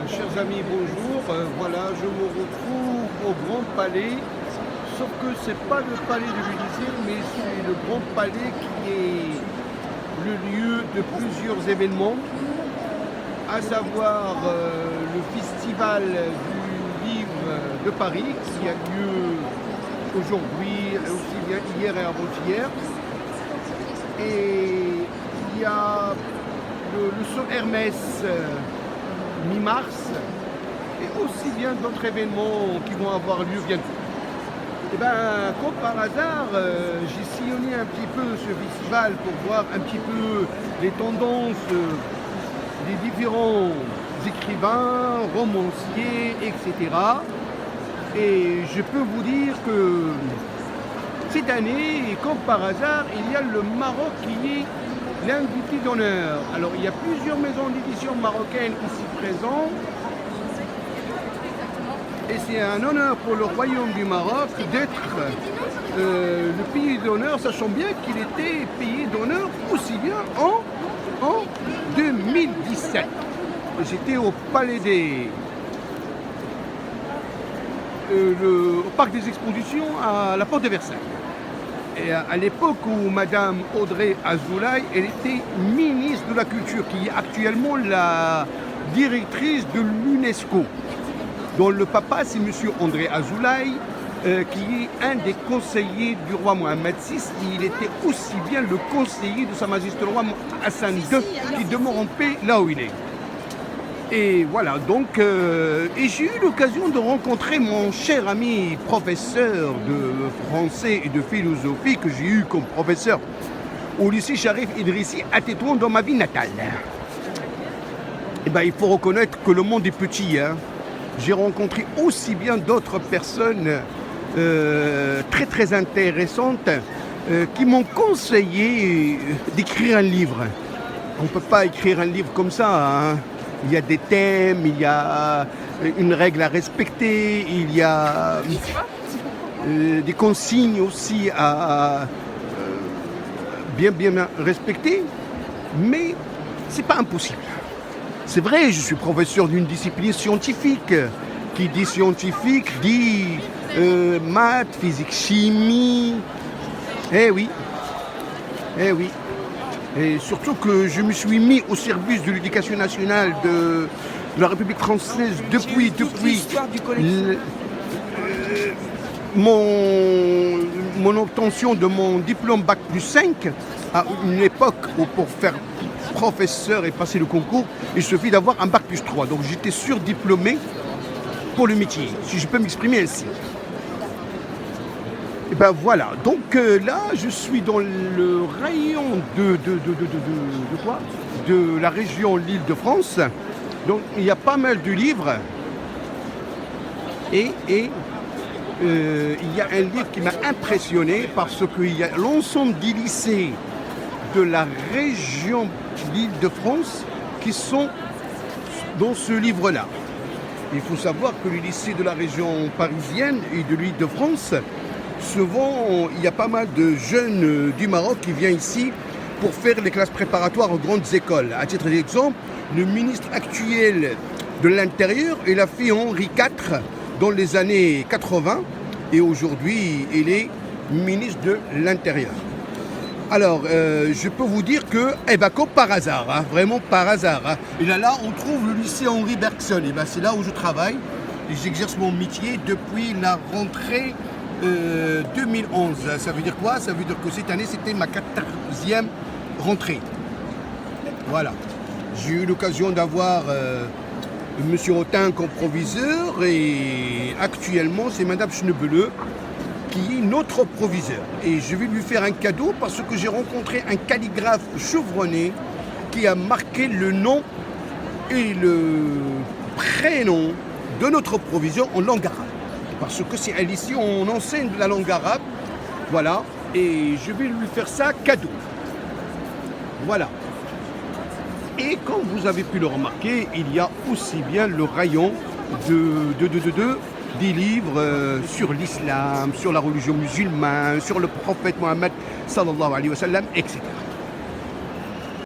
Chers amis, bonjour. Voilà, je me retrouve au Grand Palais, sauf que c'est pas le palais de l'Élysée, mais c'est le Grand Palais qui est le lieu de plusieurs événements, à savoir le Festival du Livre de Paris, qui a lieu aujourd'hui, aussi bien hier et avant-hier. Et il y a le saut Hermès mi-mars, et aussi bien d'autres événements qui vont avoir lieu bientôt. Et bien, comme par hasard, j'ai sillonné un petit peu ce festival pour voir un petit peu les tendances des différents écrivains, romanciers, etc. Et je peux vous dire que cette année, comme par hasard, il y a le Maroc qui est l'invité d'honneur. Alors, il y a plusieurs maisons d'édition marocaines ici présentes. Et c'est un honneur pour le Royaume du Maroc d'être le pays d'honneur, sachant bien qu'il était pays d'honneur aussi bien en 2017. J'étais au Palais au Parc des Expositions à la Porte de Versailles. Et à l'époque où Madame Audrey Azoulay, elle était ministre de la Culture, qui est actuellement la directrice de l'UNESCO, dont le papa c'est Monsieur André Azoulay, qui est un des conseillers du roi Mohamed VI. Il était aussi bien le conseiller de Sa Majesté le roi Hassan II, qui demeure en paix là où il est. Et voilà, donc, et j'ai eu l'occasion de rencontrer mon cher ami professeur de français et de philosophie que j'ai eu comme professeur au lycée Sharif Idrissi à Tétouan dans ma ville natale. Et bien, il faut reconnaître que le monde est petit, hein. J'ai rencontré aussi bien d'autres personnes très très intéressantes qui m'ont conseillé d'écrire un livre. On ne peut pas écrire un livre comme ça, hein. Il y a des thèmes, il y a une règle à respecter, il y a des consignes aussi à bien respecter, mais c'est pas impossible. C'est vrai, je suis professeur d'une discipline scientifique. Qui dit scientifique dit maths, physique, chimie. Eh oui, eh oui. Et surtout que je me suis mis au service de l'éducation nationale de la République française depuis mon obtention de mon diplôme Bac plus 5, à une époque où pour faire professeur et passer le concours, il suffit d'avoir un Bac plus 3. Donc j'étais surdiplômé pour le métier, si je peux m'exprimer ainsi. Et ben voilà, donc là je suis dans le rayon de quoi? De la région l'Île-de-France. Donc il y a pas mal de livres. Et il y a un livre qui m'a impressionné parce qu'il y a l'ensemble des lycées de la région l'Île-de-France qui sont dans ce livre-là. Il faut savoir que les lycées de la région parisienne et de l'Île-de-France, souvent, il y a pas mal de jeunes du Maroc qui viennent ici pour faire les classes préparatoires aux grandes écoles. À titre d'exemple, le ministre actuel de l'Intérieur, il a fait Henri IV dans les années 80 et aujourd'hui, il est ministre de l'Intérieur. Alors, je peux vous dire que, comme par hasard, hein, vraiment par hasard, hein, et là, on trouve le lycée Henri Bergson. Et c'est là où je travaille et j'exerce mon métier depuis la rentrée 2011. Ça veut dire quoi? Ça veut dire que cette année, c'était ma 14e rentrée. Voilà. J'ai eu l'occasion d'avoir Monsieur Autin comme proviseur et actuellement, c'est Madame Schnebele qui est notre proviseur. Et je vais lui faire un cadeau parce que j'ai rencontré un calligraphe chevronné qui a marqué le nom et le prénom de notre proviseur en langue arabe. Parce que c'est un lycée où on enseigne la langue arabe. Voilà. Et je vais lui faire ça cadeau. Voilà. Et comme vous avez pu le remarquer, il y a aussi bien le rayon des livres sur l'islam, sur la religion musulmane, sur le prophète Mohammed sallallahu alayhi wa sallam, etc.